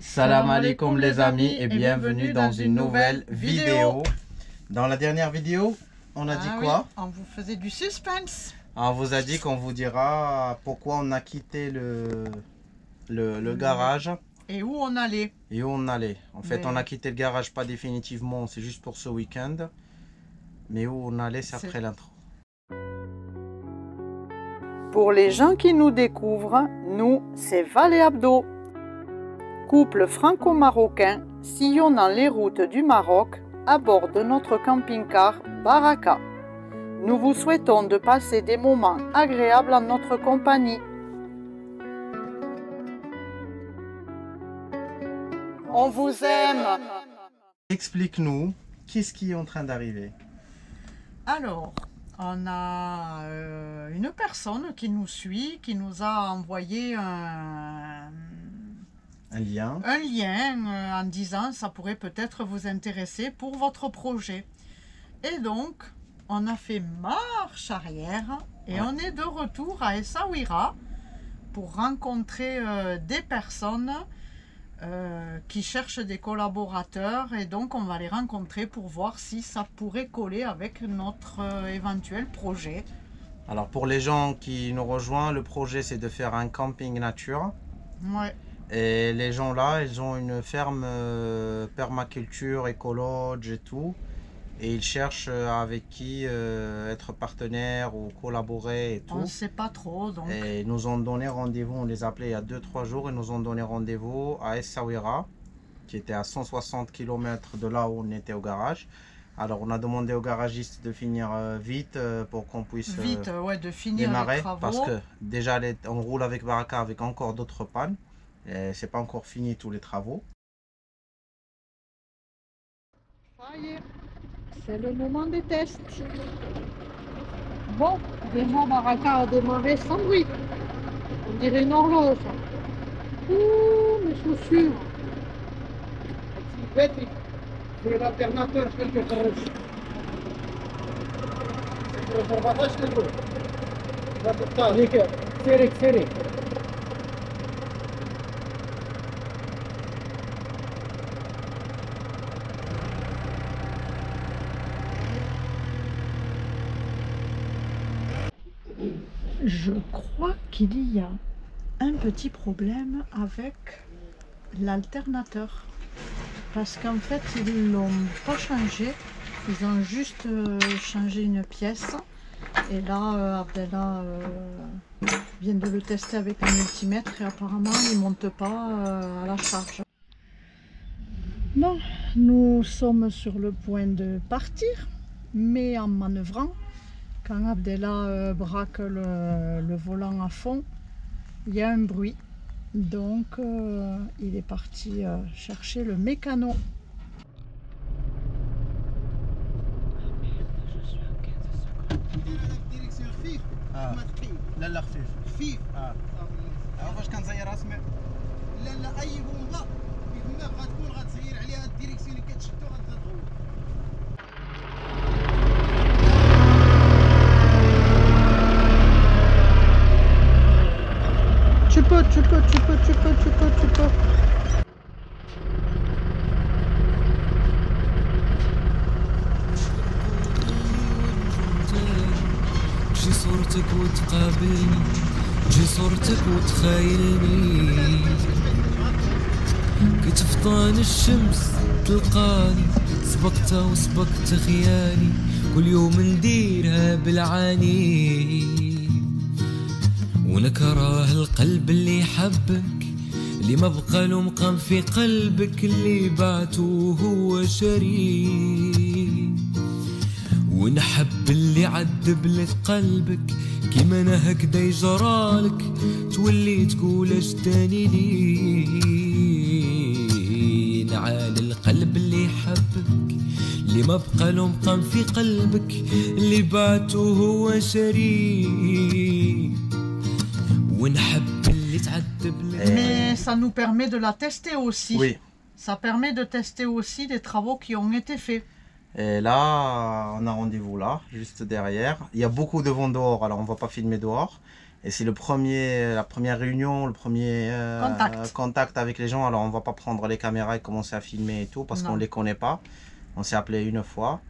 Salam alaikum les amis et bienvenue dans une nouvelle vidéo. Dans la dernière vidéo, on a dit quoi? On vous faisait du suspense. On vous a dit qu'on vous dira pourquoi on a quitté le garage. Et où on allait. En fait, on a quitté le garage pas définitivement, c'est juste pour ce week-end. Mais où on allait, c'est après l'intro. Pour les gens qui nous découvrent, nous, c'est Val et Abdo. Couple franco-marocain sillonnant les routes du Maroc à bord de notre camping-car Baraka. Nous vous souhaitons de passer des moments agréables en notre compagnie. On vous aime. Explique-nous, qu'est-ce qui est en train d'arriver? Alors, on a une personne qui nous suit, qui nous a envoyé un lien en disant ça pourrait peut-être vous intéresser pour votre projet. Et donc, on a fait marche arrière et on est de retour à Essaouira pour rencontrer des personnes qui cherchent des collaborateurs, et donc on va les rencontrer pour voir si ça pourrait coller avec notre éventuel projet. Alors pour les gens qui nous rejoignent, le projet c'est de faire un camping nature. Ouais. Et les gens là, ils ont une ferme permaculture, écologe et tout. Et ils cherchent avec qui être partenaire ou collaborer et tout. On ne sait pas trop donc. Et ils nous ont donné rendez-vous, on les a appelés il y a 2-3 jours, ils nous ont donné rendez-vous à Essaouira, qui était à 160 km de là où on était au garage. Alors on a demandé au garagiste de finir vite pour qu'on puisse de finir démarrer, les travaux. parce que déjà on roule avec Baraka avec encore d'autres pannes. Et c'est pas encore fini tous les travaux. Ça y est, c'est le moment des tests. Bon, déjà Baraka a démarré sans bruit. On dirait une horloge. Ouh, mes chaussures. في الالترناتور شكون كيخرج الرباطه شكون كيقول لا تختار ليك سيري Je crois qu'il y a un petit problème avec l'alternateur. Parce qu'en fait, ils l'ont pas changé. Ils ont juste changé une pièce. Et là, Abdallah vient de le tester avec un multimètre et apparemment, il ne monte pas à la charge. Bon, nous sommes sur le point de partir, mais en manœuvrant, quand Abdallah braque le volant à fond, il y a un bruit. Donc il est parti chercher le mécano. لا خفيف خفيف فاش كنزير اسمع لا اي بومبا كيف ما غتكون غتسير عليها الديريكسيون اللي كتشدو غتغول. Tu peux. جي صورتك وتقابلني، جي صورتك وتخايلني، كتفطان الشمس تلقاني، سبقتها وسبقت خيالي، كل يوم نديرها بالعاني، ونكره القلب اللي حبك، اللي ما بقى له مقام في قلبك، اللي بعته هو شريك، ونحب اللي عذب لك قلبك، كيما انا هكدا يجرالك، تولي تقول اش تاني لي، نعال القلب اللي حبك، اللي ما بقى له مقام في قلبك، اللي بعته هو شريك، ونحب اللي تعذب لك. Mais ça nous permet de la tester aussi. Oui. Ça permet de tester aussi les travaux qui ont été faits. Et là, on a rendez-vous là, juste derrière. Il y a beaucoup de vent dehors, alors on ne va pas filmer dehors. Et c'est la première réunion, le premier contact avec les gens. Alors on va pas prendre les caméras et commencer à filmer et tout parce qu'on les connaît pas. On s'est appelé une fois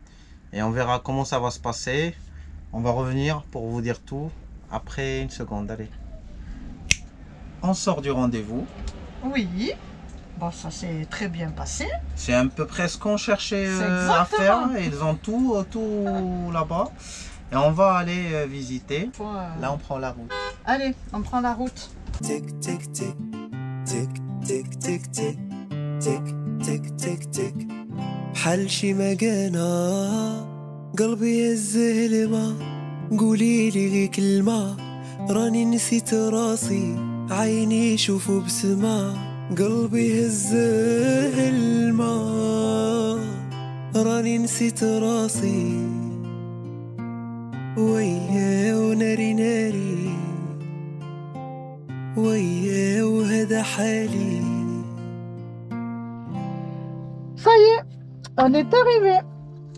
et on verra comment ça va se passer. On va revenir pour vous dire tout après une seconde. Allez. On sort du rendez-vous. Oui. Bon, ça s'est très bien passé. C'est à peu près ce qu'on cherchait à faire. Ils ont tout là-bas. Et on va aller visiter. Là, on prend la route. Allez, on prend la route. Tic, tic, tic. Tic, tic, tic, tic. Tic, tic, tic, tic. بحال شي مكانة قلبي هزه لما قوليلي غي كلمة راني نسيت راسي عيني يشوفوا بسما قلبي هزه الماء راني نسيت راسي وياه وناري ناري وياه وهذا حالي. Ça y est, on est arrivé.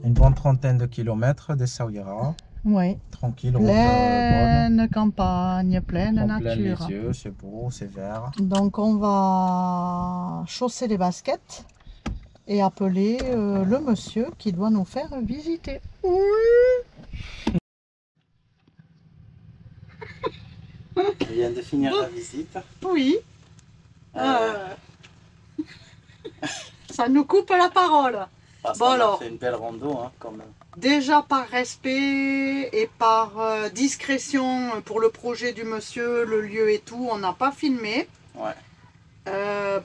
Une bonne trentaine de kilomètres d'Essaouira. Oui. Tranquille, route pleine campagne, pleine nature. Plein les yeux, c'est beau, c'est vert. Donc on va chausser les baskets et appeler le monsieur qui doit nous faire visiter. Il vient de finir la visite. Oui. Ça nous coupe la parole. Parce bon, qu'on alors, a fait une belle rando hein, quand même. Déjà par respect et par discrétion pour le projet du monsieur, le lieu et tout, on n'a pas filmé. Ouais.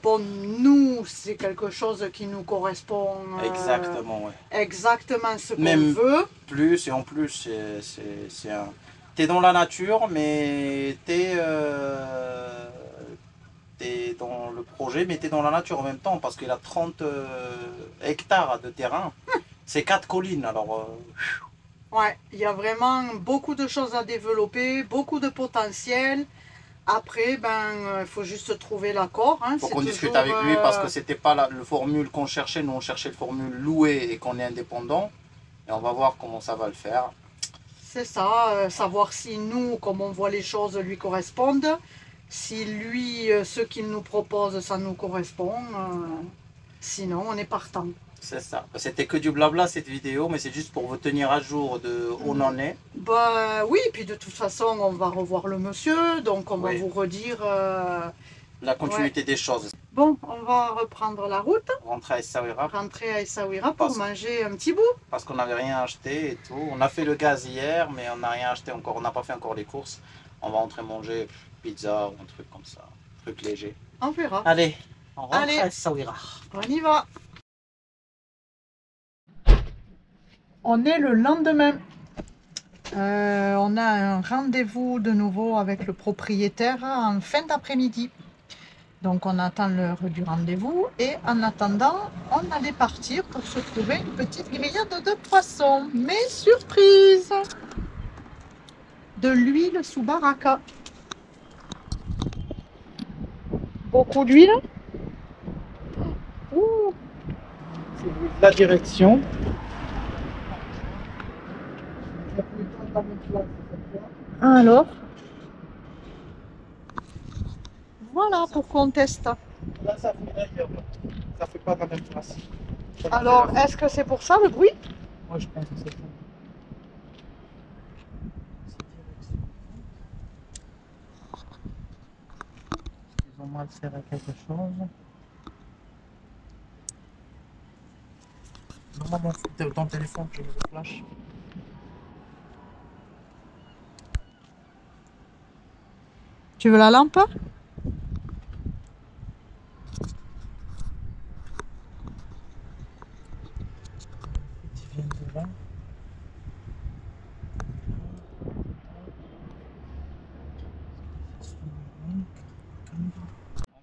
Bon, nous, c'est quelque chose qui nous correspond. Exactement, ouais. Exactement ce qu'on Même veut. Plus, et en plus, c'est un... T'es dans la nature, mais t'es dans le projet, mais t'es dans la nature en même temps, parce qu'il a 30 hectares de terrain. C'est 4 collines, alors... Ouais, il y a vraiment beaucoup de choses à développer, beaucoup de potentiel. Après, il faut juste trouver l'accord. Il faut qu'on discute avec lui parce que c'était pas le formule qu'on cherchait. Nous, on cherchait le formule loué et qu'on est indépendant. Et on va voir comment ça va le faire. C'est ça, savoir si nous, comme on voit les choses, lui correspondent. Si lui, ce qu'il nous propose, ça nous correspond. Sinon, on est partant. C'est ça. C'était que du blabla cette vidéo, mais c'est juste pour vous tenir à jour de où on en est. Bah oui, puis de toute façon, on va revoir le monsieur, donc on va vous redire... la continuité des choses. Bon, on va reprendre la route. Rentrer à Essaouira. Rentrer à Essaouira pour manger un petit bout. Parce qu'on n'avait rien acheté et tout. On a fait le gaz hier, mais on n'a rien acheté encore. On n'a pas fait encore les courses. On va rentrer manger pizza ou un truc comme ça. Un truc léger. On verra. Allez, on rentre à Essaouira. On y va. On est le lendemain. On a un rendez-vous de nouveau avec le propriétaire en fin d'après-midi. Donc on attend l'heure du rendez-vous et en attendant, on allait partir pour se trouver une petite grillade de poisson. Mais surprise! De l'huile sous baraka. Beaucoup d'huile. C'est la direction. Alors, voilà pourquoi on teste. Là, ça fait d'ailleurs. Ça fait pas dans la même place. Alors, est-ce que c'est pour ça le bruit? Moi, je pense que c'est ça. Ils ont mal serré quelque chose. Maman, ton téléphone, je le flash. Tu veux la lampe? En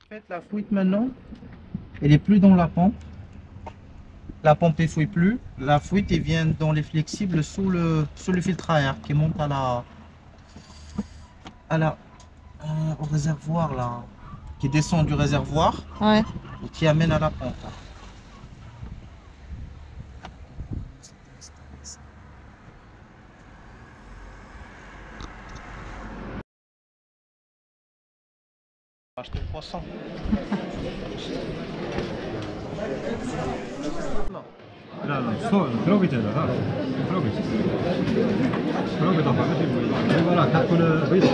fait, la fuite maintenant, elle est plus dans la pompe. La pompe ne fouille plus. La fuite, elle vient dans les flexibles sous le filtre à air qui monte au réservoir là, qui descend du réservoir et qui amène à la pompe. Acheter le poisson. 그러고 있잖아. 그러고 있어. 그러고 더 바가지 보이지. 이거랑 갖고는 왜 있어?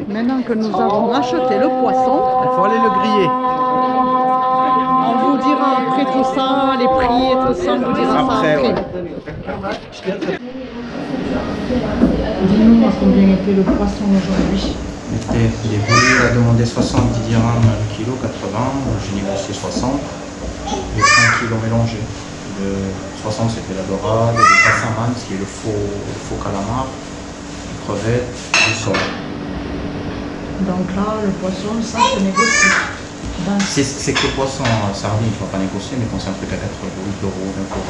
Maintenant que nous avons acheté le poisson, Il faut aller le griller. on vous dira après tout ça, les prix et tout ça, on vous dira ça après. Ouais. Dis-nous à combien était le poisson aujourd'hui. Les boules, il a demandé 70 dirhams le kilo, 80, j'ai négocié 60. Les 5 kilos mélangés. Le 60 c'était la dorade, le passaman, qui est le faux calamar, les crevettes, du sol. Donc là, le poisson, ça se négocie. C'est que le poisson sardine, il ne faut pas négocier, mais quand c'est un truc à 8 euros, 20 euros,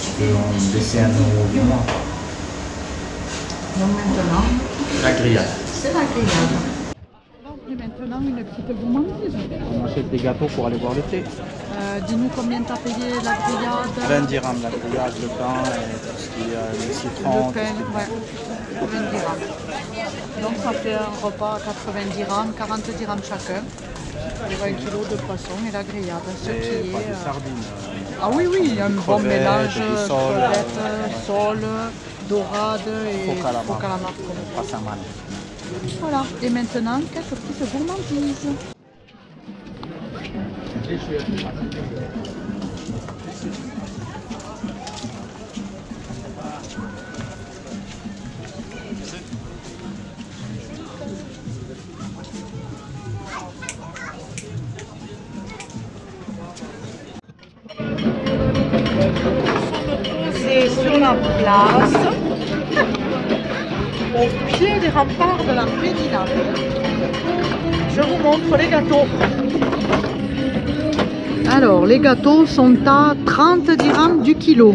tu peux en baisser 1 euro du mois. Donc maintenant, La grillade. c'est la grillade. Et maintenant, une petite gourmandise. On achète des gâteaux pour aller boire le thé. Dis-nous combien t'as payé la grillade. 20 dirhams la grillade, le pain, et tout ce qui est le citron. Le pain, ouais. 20 dirhams. Donc ça fait un repas à 90 dirhams, 40 dirhams chacun. Pour 1 kilo de poisson et la grillade. Ce Et qui pas est. de sardines. Ah oui, oui, un bon crevettes, mélange, du sol, crevettes, sol, dorade et Faux calamar. faux calamar. Passaman. Voilà, et maintenant, quelques petites gourmandises. C'est sur la place, au pied des remparts de la Médina. Je vous montre les gâteaux. Alors, les gâteaux sont à 30 dirhams du kilo,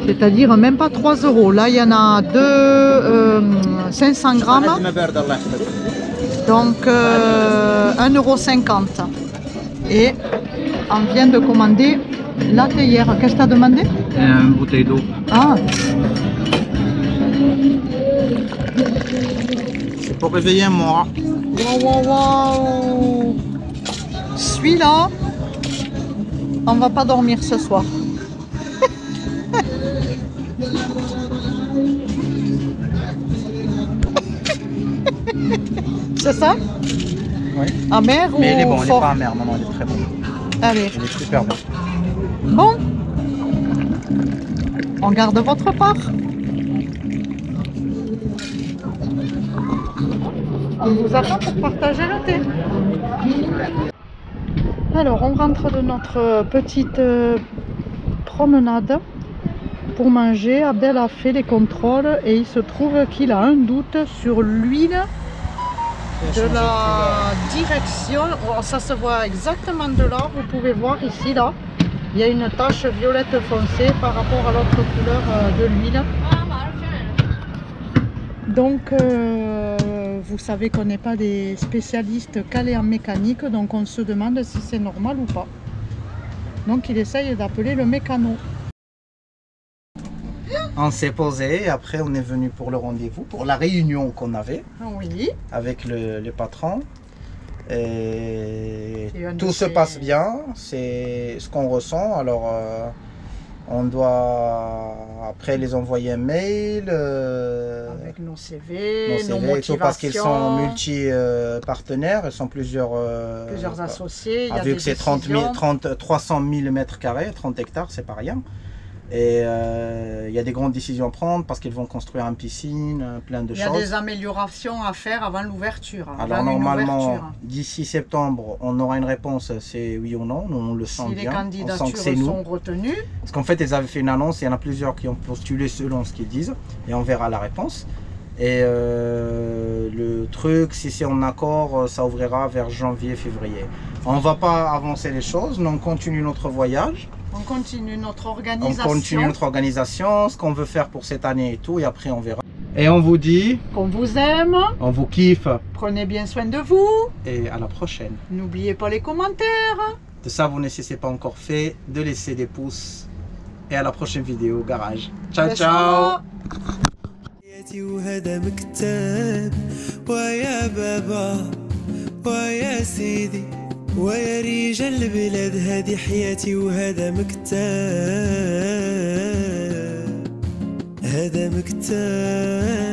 c'est-à-dire même pas 3 euros. Là, il y en a 500 grammes, donc 1,50 €. Et on vient de commander la théière. Qu'est-ce que tu as demandé? Une bouteille d'eau. Ah, C'est pour réveiller moi. waouh, waouh, waouh. Celui-là, on va pas dormir ce soir. C'est ça? Oui. Amer ou Mais il est bon, il n'est fort? pas amer, non, il est très bon. Allez, Il est super bon. bon. On garde votre part. On vous attend pour partager le thé. Alors, on rentre de notre petite promenade pour manger. Abdel a fait les contrôles et il se trouve qu'il a un doute sur l'huile de la direction. Oh, ça se voit exactement de là. Vous pouvez voir ici, là. Il y a une tache violette foncée par rapport à l'autre couleur de l'huile. Donc, vous savez qu'on n'est pas des spécialistes calés en mécanique, donc on se demande si c'est normal ou pas. Donc, il essaye d'appeler le mécano. On s'est posé et après on est venu pour le rendez-vous, pour la réunion qu'on avait Oui. avec les patrons. Et Et un tout de se ces- passe bien, c'est ce qu'on ressent. Alors On doit après les envoyer un mail. Avec nos CV, nos et tout, parce qu'ils sont multi-partenaires, ils sont plusieurs associés. Vu que c'est 300 000 mètres carrés, 30 hectares, c'est pas rien. Et il y a des grandes décisions à prendre parce qu'ils vont construire une piscine, plein de choses. Il y a des améliorations à faire avant l'ouverture. Alors normalement, d'ici septembre, on aura une réponse, c'est oui ou non, nous on le sent bien. Si les candidatures sont retenues. Parce qu'en fait, ils avaient fait une annonce, il y en a plusieurs qui ont postulé selon ce qu'ils disent, et on verra la réponse. Et le truc, si c'est en accord, ça ouvrira vers janvier-février. On ne va pas avancer les choses, nous on continue notre voyage. On continue notre organisation. Ce qu'on veut faire pour cette année et tout, et après on verra. Et on vous dit qu'on vous aime, on vous kiffe. Prenez bien soin de vous. Et à la prochaine. N'oubliez pas les commentaires. De ça, vous ne c'est pas encore fait, de laisser des pouces. Et à la prochaine vidéo, garage. Ciao, ciao. وهذا مكتب ويا بابا ويا سيدي ويا رجال البلاد هذه حياتي وهذا مكتب هذا مكتب